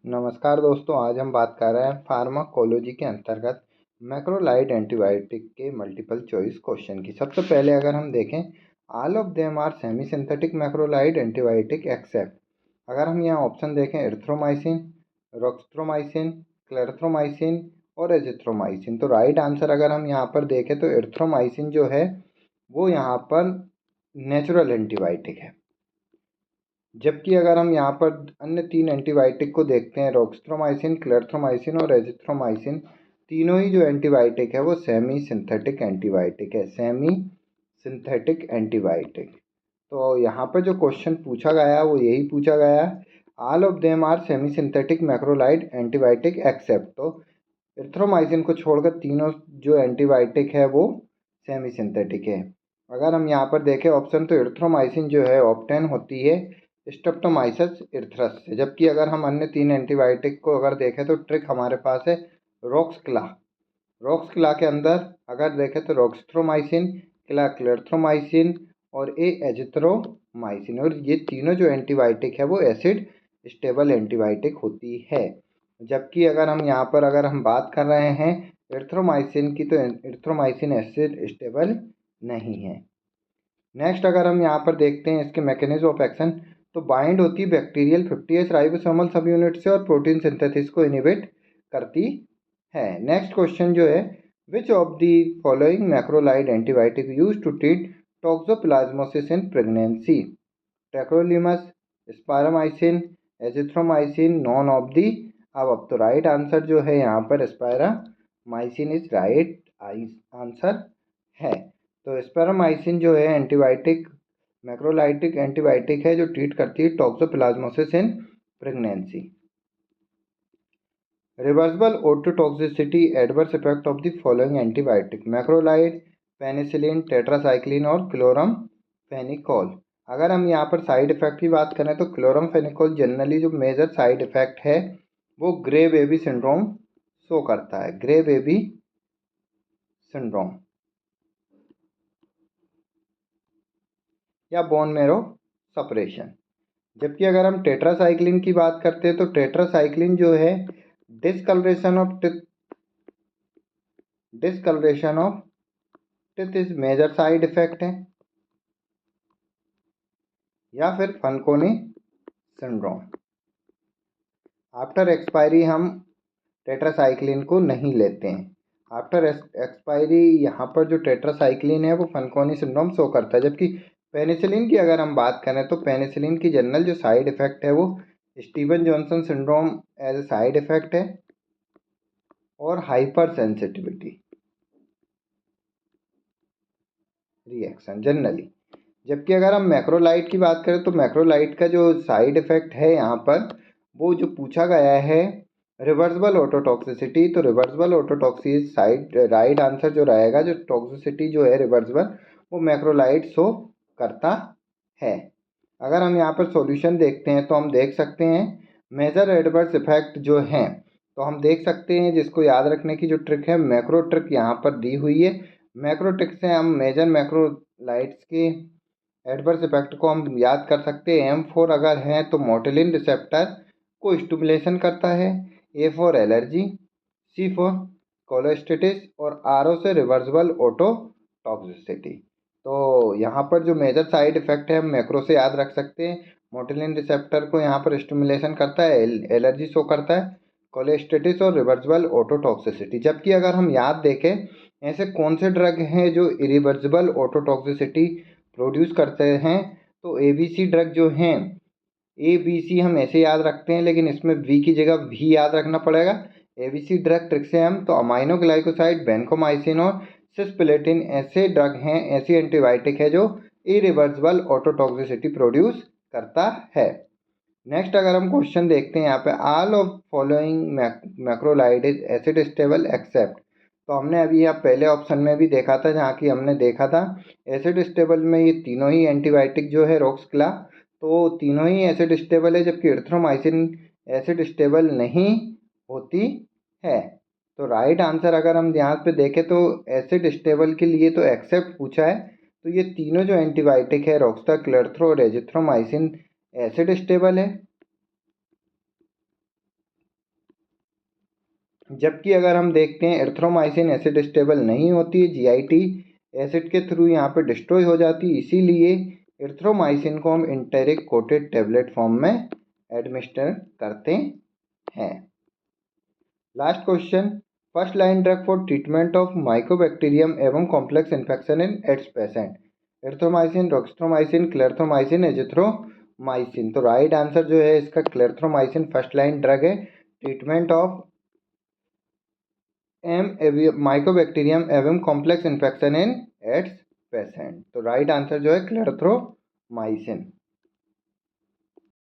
नमस्कार दोस्तों, आज हम बात कर रहे हैं फार्माकोलॉजी के अंतर्गत मैक्रोलाइड एंटीबायोटिक के मल्टीपल चॉइस क्वेश्चन की। सबसे पहले अगर हम देखें, all of them are semi synthetic macrolide antibiotic except. अगर हम यहाँ ऑप्शन देखें, एरिथ्रोमाइसिन, रोक्स्ट्रोमाइसिन, क्लेरथ्रोमाइसिन और एजिथ्रोमाइसिन, तो राइट आंसर अगर हम यहाँ पर देखें तो एरिथ्रोमाइसिन जो है वो यहाँ पर नेचुरल एंटीबायोटिक है। जबकि अगर हम यहाँ पर अन्य तीन एंटीबायोटिक को देखते हैं, रोक्स्ट्रोमाइसिन, क्लेरथ्रोमाइसिन और एजिथ्रोमाइसिन, तीनों ही जो एंटीबायोटिक है वो सेमी सिंथेटिक एंटीबायोटिक है, सेमी सिंथेटिक एंटीबायोटिक। तो यहाँ पर जो क्वेश्चन पूछा गया है वो यही पूछा गया है, all of them are semi synthetic macrolide antibiotic except. तो एरिथ्रोमाइसिन को छोड़कर तीनों जो एंटीबायोटिक है वो सेमी सिंथेटिक है। अगर हम यहाँ पर देखें ऑप्शन, तो एरिथ्रोमाइसिन जो है ऑब्टेन होती है स्ट्रेप्टोमाइसिस एरिथ्रस से। जबकि अगर हम अन्य तीन एंटीबायोटिक को अगर देखें तो ट्रिक हमारे पास है रोक्सक्ला। रोक्सक्ला के अंदर अगर देखें तो रोक्स्ट्रोमाइसिन, क्लेरथ्रोमाइसिन और एजिथ्रोमाइसिन, और ये तीनों जो एंटीबायोटिक है वो एसिड स्टेबल एंटीबायोटिक होती है। जबकि अगर हम यहाँ पर अगर हम बात कर रहे हैं एरिथ्रोमाइसिन की, तो एरिथ्रोमाइसिन एसिड स्टेबल नहीं है। नेक्स्ट अगर हम यहाँ पर देखते हैं इसके मैकेनिज्म ऑफ एक्शन, तो बाइंड होती है बैक्टीरियल 50S राइबोसोमल सब यूनिट से और प्रोटीन सिंथेसिस को इनिबिट करती है। नेक्स्ट क्वेश्चन जो है, which of the following macrolide antibiotic use to treat toxoplasmosis in pregnancy? Tacrolimus, spiramycin, azithromycin, none of the above. तो राइट आंसर जो है यहाँ पर स्पारामाइसिन इज राइट आंसर है। तो स्पारामाइसिन जो है एंटीबायोटिक मैक्रोलाइटिक एंटीबायोटिक है जो ट्रीट करती है toxoplasmosis in pregnancy. Reversible ototoxicity adverse effect of the following antibiotic: macrolide, penicillin, tetracycline और क्लोरमफेनिकोल। अगर हम यहाँ पर साइड इफेक्ट की बात करें तो क्लोरमफेनिकोल जनरली जो मेजर साइड इफेक्ट है वो ग्रे बेबी सिंड्रोम शो करता है, ग्रे बेबी सिंड्रोम या बोन मेरो सपरेशन। जबकि अगर हम टेट्रासाइक्लिन की बात करते हैं तो टेट्रासाइक्लिन जो है discolouration of teeth is major side effect है, या फिर फनकोनी सिंड्रोम। आफ्टर एक्सपायरी हम टेट्रासाइक्लिन को नहीं लेते हैं। आफ्टर एक्सपायरी यहाँ पर जो टेट्रासाइक्लिन है वो फनकोनी सिंड्रोम शो करता है। जबकि पेनिसिलिन की अगर हम बात करें तो पेनिसिलिन की जनरल जो साइड इफेक्ट है वो Steven Johnson syndrome as a side effect है और हाइपर सेंसिटिविटी रिएक्शन जनरली। जबकि अगर हम मैक्रोलाइड की बात करें तो मैक्रोलाइड का जो साइड इफेक्ट है यहाँ पर वो जो पूछा गया है रिवर्सिबल ऑटोटॉक्सिसिटी, तो रिवर्सिबल ऑटोटॉक्सिस साइड राइट आंसर जो रहेगा, जो टॉक्सिसिटी जो है रिवर्सिबल वो मैक्रोलाइड शो करता है। अगर हम यहाँ पर सॉल्यूशन देखते हैं तो हम देख सकते हैं मेजर एडवर्स इफेक्ट जो हैं, तो हम देख सकते हैं जिसको याद रखने की जो ट्रिक है मैक्रो ट्रिक यहाँ पर दी हुई है। मैक्रो ट्रिक से हम मेजर मैक्रोलाइड्स के एडवर्स इफेक्ट को हम याद कर सकते हैं। M4 अगर है तो मोटिलिन रिसेप्टर को स्टिमुलेशन करता है, A for allergy, C for cholestasis और RO से रिवर्सिबल ऑटोटॉक्सिसिटी। तो यहाँ पर जो मेजर साइड इफेक्ट है हम मैक्रो से याद रख सकते हैं। मोटिलिन रिसेप्टर को यहाँ पर स्टिमुलेशन करता है, एलर्जी शो करता है, कोलेस्टेटिस और रिवर्सिबल ऑटोटॉक्सिसिटी। जबकि अगर हम याद देखें ऐसे कौन से ड्रग हैं जो इरिवर्सिबल ऑटोटॉक्सिसिटी प्रोड्यूस करते हैं, तो ABC ड्रग जो हैं, ABC हम ऐसे याद रखते हैं लेकिन इसमें V की जगह V याद रखना पड़ेगा। ABC ड्रग ट्रिक से हम तो अमाइनो ग्लाइकोसाइड, बेंकोमाइसिन और सिस्प्लेटिन ऐसे ड्रग हैं, ऐसी एंटीबायोटिक है जो इरिवर्सिबल ऑटोटॉक्सिसिटी प्रोड्यूस करता है। नेक्स्ट अगर हम क्वेश्चन देखते हैं यहाँ पे, all of following macrolide is acid stable except. तो हमने अभी यहाँ पहले ऑप्शन में भी देखा था जहाँ की हमने देखा था एसिड स्टेबल में ये तीनों ही एंटीबायोटिक जो है रोक्सक्ला, तो तीनों ही एसिड स्टेबल है। जबकि एरिथ्रोमाइसिन एसिड स्टेबल नहीं होती है। तो राइट आंसर अगर हम यहाँ पे देखें तो एसिड स्टेबल के लिए तो एक्सेप्ट पूछा है, तो ये तीनों जो एंटीबायोटिक है रोक्सटा, क्लेरथ्रो और एजिथ्रोमाइसिन एसिड स्टेबल है। जबकि अगर हम देखते हैं एरिथ्रोमाइसिन एसिड स्टेबल नहीं होती है, जीआईटी एसिड के थ्रू यहाँ पे डिस्ट्रॉय हो जाती है, इसीलिए एरिथ्रोमाइसिन को हम इंटेरिक कोटेड टेबलेट फॉर्म में एडमिनिस्टर करते हैं। Last question, first line drug for treatment of mycobacterium avium complex infection in AIDS patient, erythromycin, roxithromycin, clarithromycin, azithromycin. तो राइट आंसर जो है इसका क्लेरथ्रोमाइसिन फर्स्ट लाइन ड्रग है treatment of mycobacterium avium complex infection in AIDS patient. तो right answer जो है क्लेरथ्रोमाइसिन।